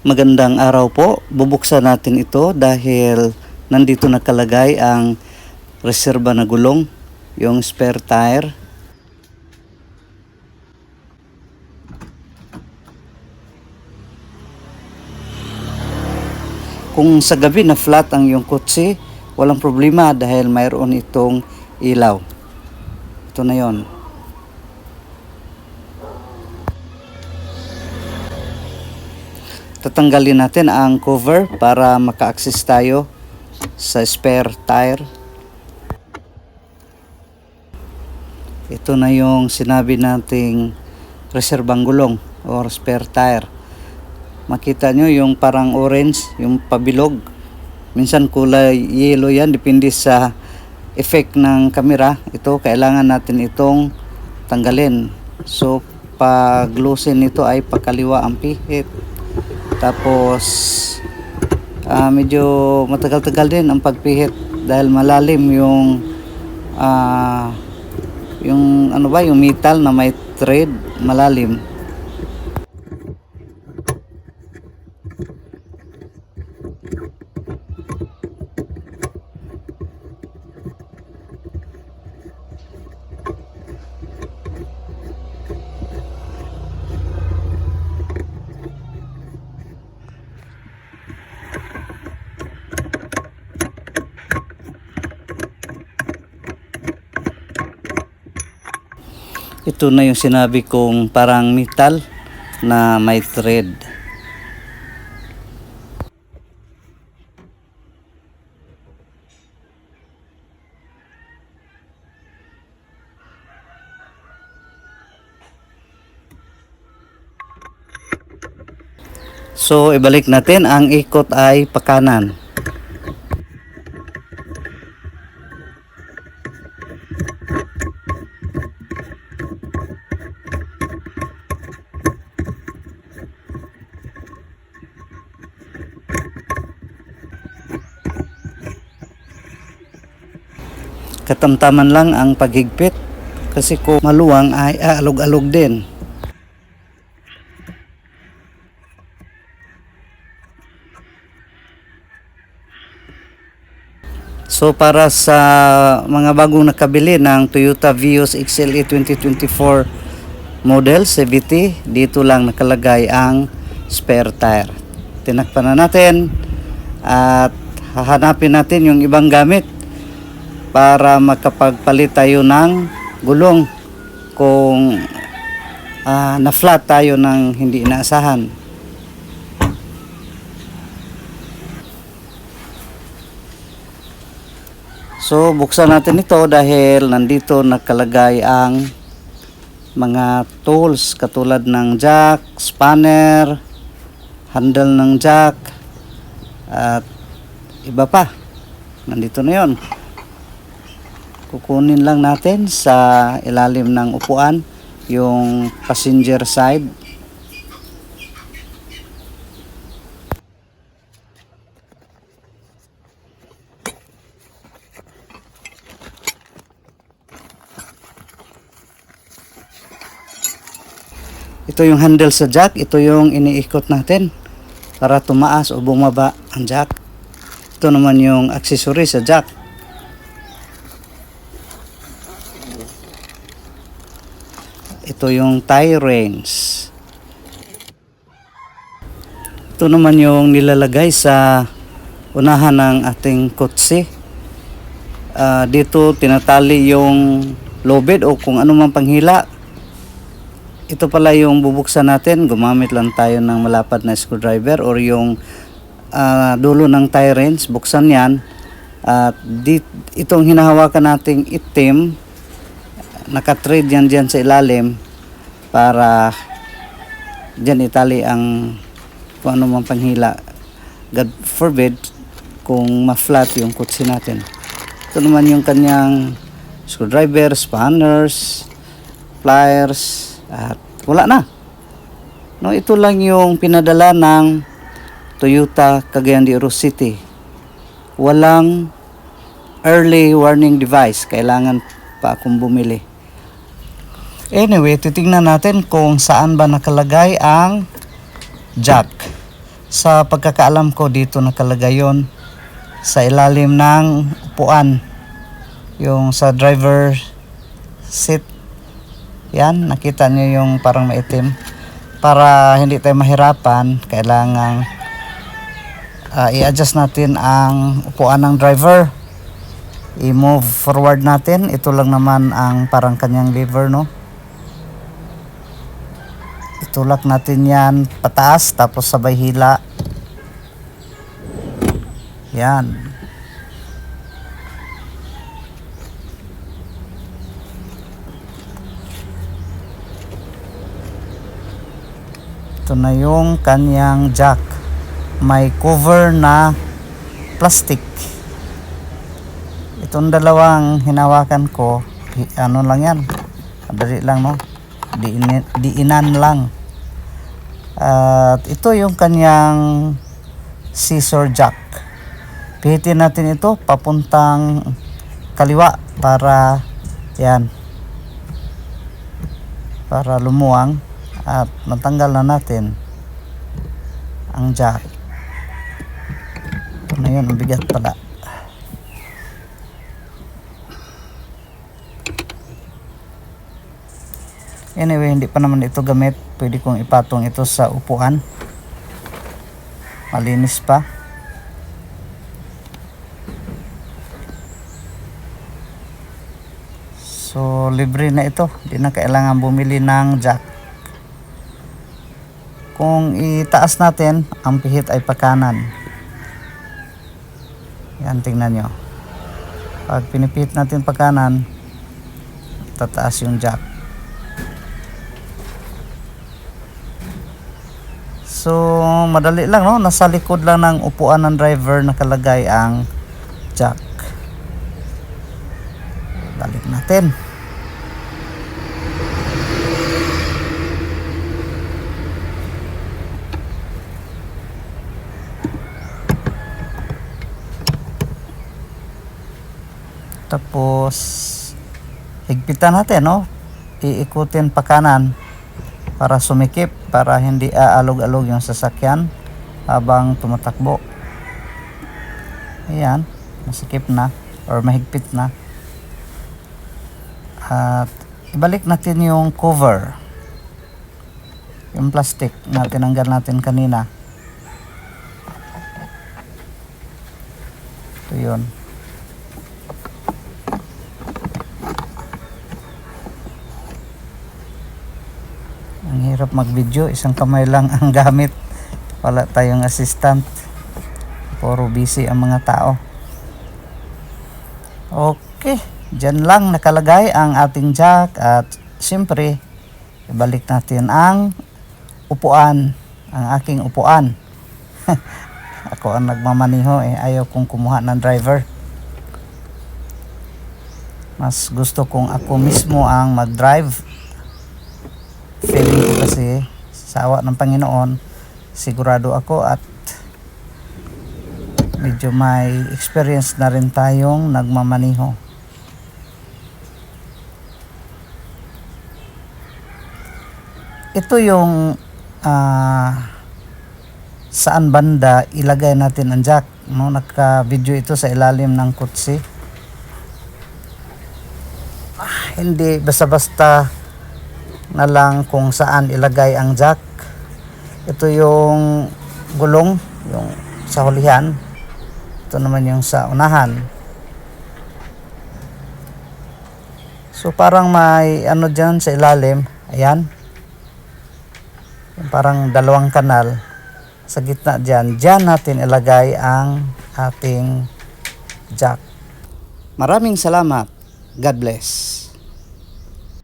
Magandang araw po. Bubuksan natin ito dahil nandito nakalagay ang reserba na gulong, yung spare tire. Kung sa gabi na flat ang iyong kotse, walang problema dahil mayroon itong ilaw. Ito na yon. Tatanggalin natin ang cover para maka-access tayo sa spare tire. Ito na yung sinabi nating reserbang gulong or spare tire. Makita nyo yung parang orange, yung pabilog. Minsan kulay yellow yan, depende sa effect ng camera. Ito, kailangan natin itong tanggalin. So, pag loosen nito ay pakaliwa ang pihit. Tapos medyo matagal-tagal din ang pagpihit dahil malalim yung yung metal na may thread, malalim. Ito na yung sinabi kong parang metal na may thread. So, ibalik natin, ang ikot ay pakanan. Katamtaman lang ang paghigpit kasi kung maluwang ay aalog-alog din. So para sa mga bagong nakabili ng Toyota Vios XLE 2024 model CVT, dito lang nakalagay ang spare tire. Tinakpan na natin at hahanapin natin yung ibang gamit para makapagpalit tayo ng gulong kung na-flat tayo ng hindi inaasahan. So buksan natin ito dahil nandito nakalagay ang mga tools katulad ng jack, spanner, handle ng jack at iba pa. Nandito na yon. Kukunin lang natin sa ilalim ng upuan yung passenger side. Ito yung handle sa jack, ito yung iniikot natin para tumaas o bumaba ang jack. Ito naman yung accessory sa jack. Ito yung tie rings. Ito naman yung nilalagay sa unahan ng ating kotse. Dito tinatali yung lobed o kung ano man panghila. Ito pala yung bubuksan natin. Gumamit lang tayo ng malapad na screwdriver or yung dulo ng tie wrench. Buksan yan. At itong hinahawakan nating itim, naka-thread yan dyan sa ilalim para dyan itali ang kung ano mang panghila. God forbid kung ma-flat yung kutsi natin. Ito naman yung kanyang screwdriver, spanners, pliers, at wala na. No, ito lang yung pinadala ng Toyota Cagayan de Oro City. Walang early warning device. Kailangan pa akong bumili. Anyway, titingnan natin kung saan ba nakalagay ang jack. Sa pagkakaalam ko dito nakalagay yon sa ilalim ng upuan, yung sa driver seat. Yan, nakita nyo yung parang maitim. Para hindi tayo mahirapan, kailangan i-adjust natin ang upuan ng driver. I-move forward natin. Ito lang naman ang parang kanyang lever, no? Itulak natin yan pataas, tapos sabay hila. Yan. Ito na yung kanyang jack. May cover na plastic. Itong dalawang hinawakan ko, ano lang yan. Madali lang, no? Diinan lang. At ito yung kanyang scissor jack. Pihitin natin ito papuntang kaliwa para yan. Para lumuwang. At matanggal na natin ang jack. Ito na yun, ang bigat pala. Anyway, hindi pa naman ito gamit. Pwede kong ipatong ito sa upuan. Malinis pa. So, libre na ito. Hindi na kailangan bumili ng jack. Kung itaas natin, ang pihit ay pakanan. Yan, tingnan nyo. Pag pinipihit natin pakanan, tataas yung jack. So, madali lang, no? Nasa likod lang ng upuan ng driver nakalagay ang jack. Balik natin. Tapos higpitan natin, no? Iikutin pa kanan para sumikip, para hindi aalog-alog yung sasakyan habang tumatakbo. Ayan, masikip na or mahigpit na. At ibalik natin yung cover, yung plastic na tinanggal natin kanina. Ito yun. Ang hirap mag-video, isang kamay lang ang gamit. Wala tayong assistant. Puro busy ang mga tao. Okay, dyan lang nakalagay ang ating jack. At siyempre, ibalik natin ang upuan, ang aking upuan. Ako ang nagmamaniho, ayaw kong kumuha ng driver. Mas gusto kong ako mismo ang mag-drive. Feeling ko kasi sa awa ng Panginoon, sigurado ako at medyo may experience na rin tayong nagmamaniho. Ito yung saan banda ilagay natin ang jack, no? Naka-video ito sa ilalim ng kutsi. Hindi basta-basta na lang kung saan ilagay ang jack. Ito yung gulong, yung sa hulihan. Ito naman yung sa unahan. So parang may ano dyan sa ilalim. Ayan. Yung parang dalawang kanal. Sa gitna dyan. Dyan natin ilagay ang ating jack. Maraming salamat. God bless.